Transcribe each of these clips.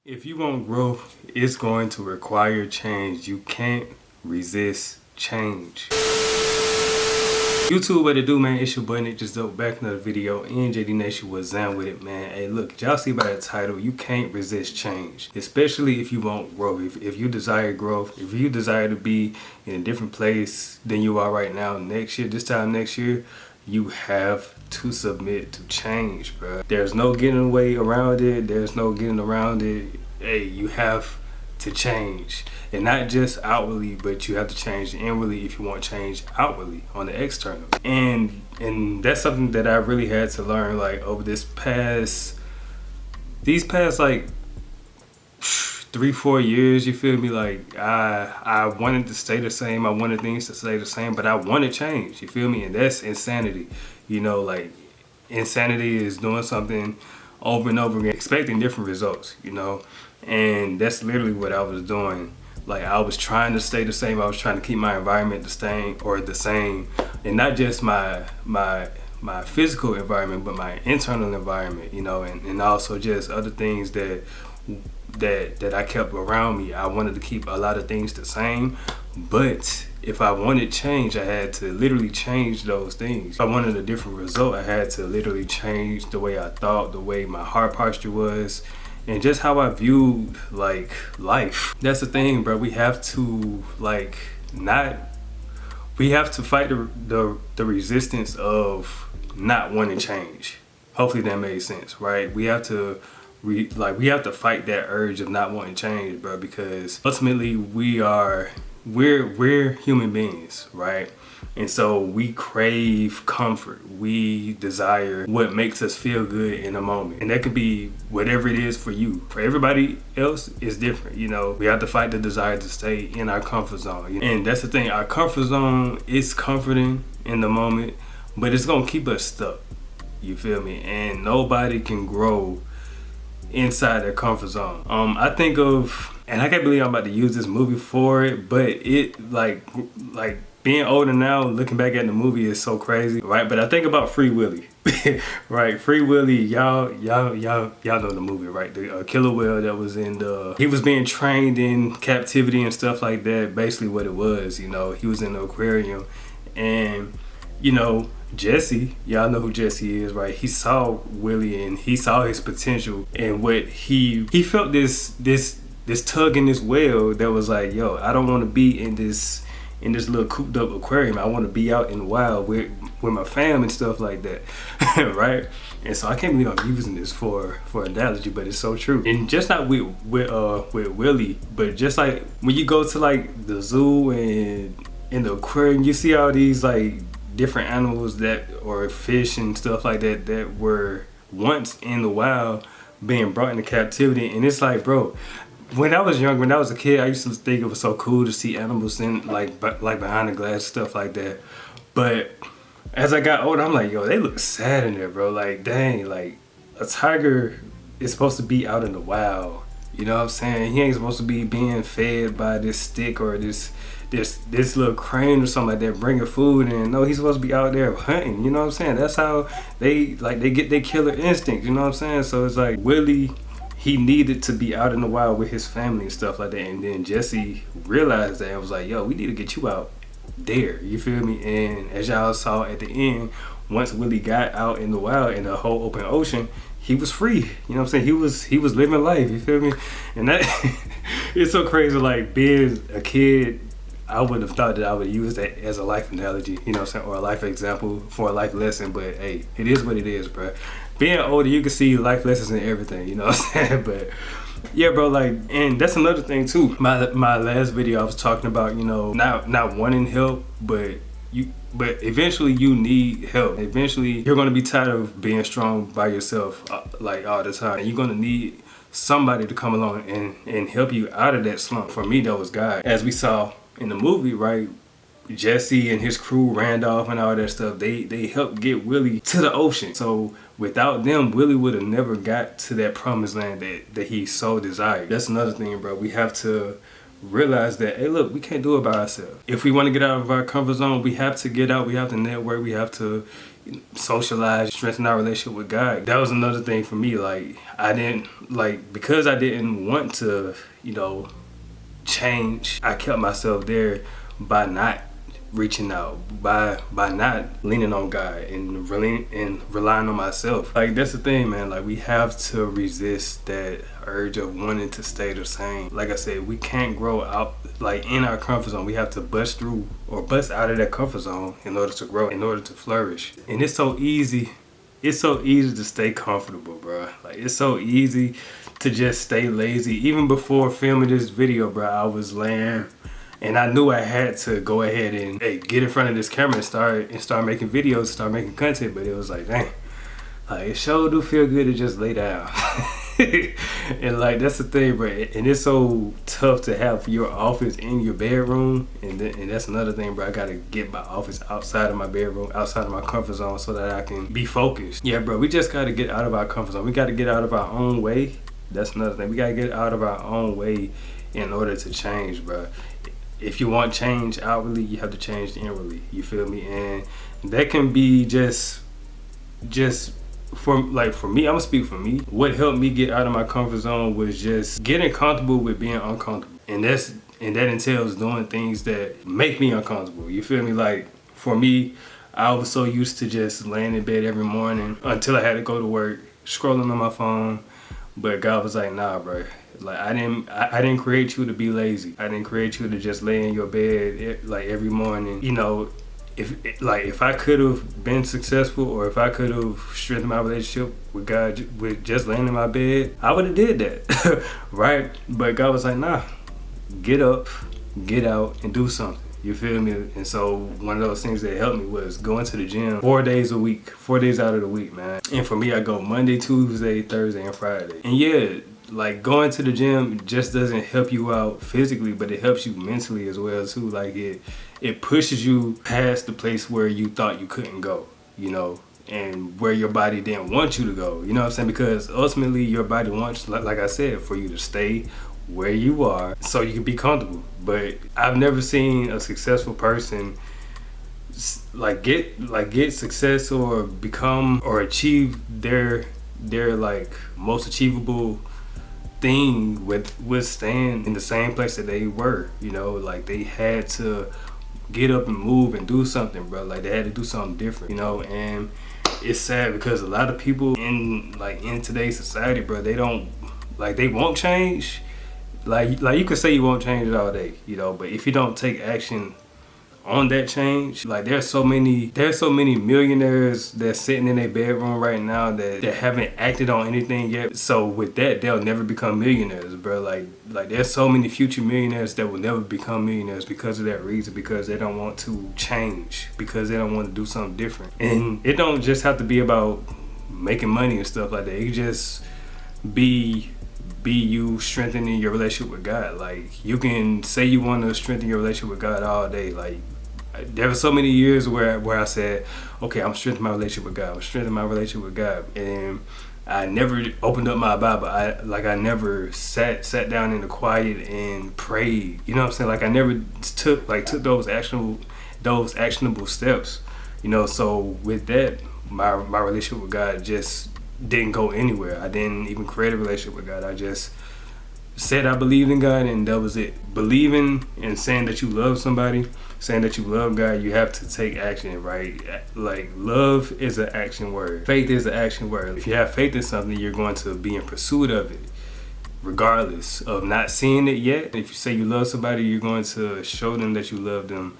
If you want growth, it's going to require change. You can't resist change. YouTube, what it do, man? It's your boy Nick, just dope, back another video. NJD Nation was down with it, man. Hey, look, y'all see by the title, you can't resist change, especially if you want growth. If you desire growth, if you desire to be in a different place than you are right now next year, this time next year, you have to submit to change, bro. There's no getting away around it. There's no getting around it. Hey, you have to change, and not just outwardly, but you have to change inwardly if you want change outwardly on the external. And that's something that I really had to learn, like over these past like 3-4 years, you feel me? Like I wanted to stay the same. I wanted things to stay the same, but I wanted change, you feel me? And that's insanity. You know, like insanity is doing something over and over again, expecting different results, you know? And that's literally what I was doing. Like, I was trying to stay the same. I was trying to keep my environment the same, and not just my physical environment, but my internal environment, you know, and also just other things that I kept around me. I wanted to keep a lot of things the same, but if I wanted change, I had to literally change those things. If I wanted a different result, I had to literally change the way I thought, the way my heart posture was, and just how I viewed like life. That's the thing, bro. We have to fight the resistance of not wanting change. Hopefully that made sense, right? We have to fight that urge of not wanting change, bro, because ultimately we're human beings, right? And so we crave comfort. We desire what makes us feel good in a moment. And that could be whatever it is for you. For everybody else, it's different, you know? We have to fight the desire to stay in our comfort zone. And that's the thing, our comfort zone is comforting in the moment, but it's gonna keep us stuck, you feel me? And nobody can grow inside their comfort zone. I think of, and I can't believe I'm about to use this movie for it, but it like being older now, looking back at the movie is so crazy, right? But I think about Free Willy, right? Free Willy, y'all know the movie, right? The killer whale that was he was being trained in captivity and stuff like that. Basically what it was, you know, he was in the aquarium, and you know, Jesse, y'all know who Jesse is, right? He saw Willie and he saw his potential, and what he felt this tug in this whale that was like, yo, I don't want to be in this little cooped up aquarium. I want to be out in the wild with my fam and stuff like that, right? And so I can't believe I'm using this for analogy, but it's so true. And just not with Willie, but just like when you go to like the zoo and in the aquarium, you see all these like different animals or fish and stuff like that were once in the wild being brought into captivity. And it's like, bro, when I was young, when I was a kid, I used to think it was so cool to see animals in like behind the glass, stuff like that. But as I got older, I'm like, yo, they look sad in there, bro. Like, dang, like a tiger is supposed to be out in the wild. You know what I'm saying? He ain't supposed to be being fed by this stick or this little crane or something like that, bringing food in. No, he's supposed to be out there hunting. You know what I'm saying? That's how they get their killer instinct. You know what I'm saying? So it's like Willie, he needed to be out in the wild with his family and stuff like that. And then Jesse realized that and was like, yo, we need to get you out there. You feel me? And as y'all saw at the end, once Willie got out in the wild in the whole open ocean, he was free. You know what I'm saying? He was living life. You feel me? And that it's so crazy. Like being a kid, I would have thought that I would use that as a life analogy, you know what I'm saying, or a life example for a life lesson. But hey, it is what it is, bro. Being older, you can see life lessons in everything, you know what I'm saying? But yeah, bro, like, and that's another thing too. My last video, I was talking about, you know, not wanting help, but eventually you need help. Eventually you're gonna be tired of being strong by yourself, like all the time. And you're gonna need somebody to come along and help you out of that slump. For me, that was God. As we saw in the movie, right? Jesse and his crew, Randolph and all that stuff, they helped get Willie to the ocean. So without them, Willie would have never got to that promised land that he so desired. That's another thing, bro. We have to realize that, hey, look, we can't do it by ourselves. If we want to get out of our comfort zone, we have to get out. We have to network. We have to socialize, strengthen our relationship with God. That was another thing for me. Like, because I didn't want to, change, I kept myself there by not reaching out, by not leaning on God and relying on myself. Like, that's the thing, man. Like, we have to resist that urge of wanting to stay the same. Like I said, we can't grow out like in our comfort zone. We have to bust through or bust out of that comfort zone in order to grow, in order to flourish. And it's so easy to stay comfortable, bro. Like, it's so easy to just stay lazy. Even before filming this video, bro, I was laying and I knew I had to go ahead and get in front of this camera and start making videos, start making content. But it was like, dang, like, it sure do feel good to just lay down. And like, that's the thing, bro. And it's so tough to have your office in your bedroom. And that's another thing, bro. I gotta get my office outside of my bedroom, outside of my comfort zone, so that I can be focused. Yeah, bro, we just gotta get out of our comfort zone. We gotta get out of our own way. That's another thing. We gotta get out of our own way in order to change, bro. If you want change outwardly, you have to change inwardly. You feel me? And that can be just for me, I'm gonna speak for me. What helped me get out of my comfort zone was just getting comfortable with being uncomfortable. And that entails doing things that make me uncomfortable. You feel me? Like, for me, I was so used to just laying in bed every morning until I had to go to work, scrolling on my phone. But God was like, nah, bro. Like, I didn't create you to be lazy. I didn't create you to just lay in your bed like every morning. If I could have been successful, or if I could have strengthened my relationship with God with just laying in my bed, I would have did that, right? But God was like, nah, get up, get out, and do something. You feel me? And so one of those things that helped me was going to the gym 4 days a week, 4 days out of the week, man. And for me, I go Monday, Tuesday, Thursday, and Friday. And yeah, like, going to the gym just doesn't help you out physically, but it helps you mentally as well too. Like, it pushes you past the place where you thought you couldn't go, and where your body didn't want you to go. You know what I'm saying? Because ultimately your body wants, like I said, for you to stay where you are so you can be comfortable. But I've never seen a successful person get success or become or achieve their like most achievable thing with staying in the same place that they were. Like, they had to get up and move and do something, bro. Like, they had to do something different, and it's sad because a lot of people in today's society, bro, they won't change. Like you could say you won't change it all day, but if you don't take action on that change, like, there's so many millionaires that's sitting in their bedroom right now that haven't acted on anything yet. So with that, they'll never become millionaires, bro. Like there's so many future millionaires that will never become millionaires because of that reason, because they don't want to change, because they don't want to do something different. And it don't just have to be about making money and stuff like that. It can just be you strengthening your relationship with God. Like, you can say you want to strengthen your relationship with God all day. Like, there were so many years where I said, okay, I'm strengthening my relationship with God. I'm strengthening my relationship with God. And I never opened up my Bible. I never sat down in the quiet and prayed. You know what I'm saying? Like, I never took those actionable steps. So with that, my relationship with God just didn't go anywhere. I didn't even create a relationship with God. I just said I believed in God, and that was it. Believing and saying that you love somebody, saying that you love God, you have to take action, right? Like, love is an action word. Faith is an action word. If you have faith in something, you're going to be in pursuit of it, regardless of not seeing it yet. If you say you love somebody, you're going to show them that you love them,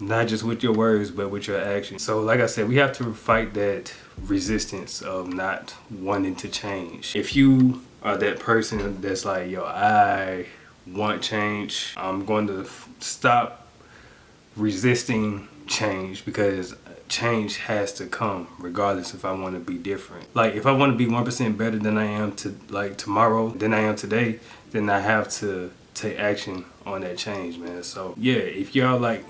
not just with your words, but with your actions. So like I said, we have to fight that resistance of not wanting to change. If you are that person that's like, yo, I want change, I'm going to stop resisting change, because change has to come regardless if I want to be different. Like, if I want to be 1% better than I am tomorrow than I am today, then I have to take action on that change, man. So yeah, if y'all like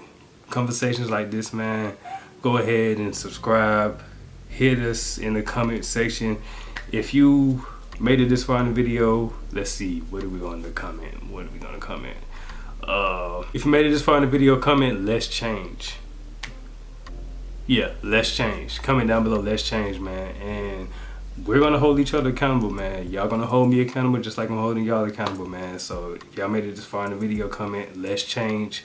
conversations like this, man, go ahead and subscribe. Hit us in the comment section. If you made it this far in the video, let's see, what are we going to comment? If you made it this far in the video, comment let's change. Yeah, let's change. Comment down below, let's change, man. And we're gonna hold each other accountable, man. Y'all gonna hold me accountable just like I'm holding y'all accountable, man. So if y'all made it this far in the video, comment let's change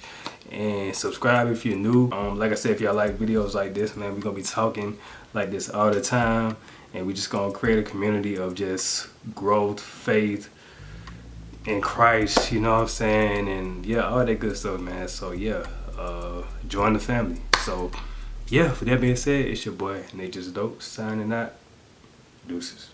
and subscribe if you're new. Like I said, if y'all like videos like this, man, we're gonna be talking like this all the time, and we just gonna create a community of just growth, faith in Christ, you know what I'm saying, and yeah, all that good stuff, man. So yeah, join the family. So yeah, with that being said, it's your boy Nature's Dope signing out. Deuces.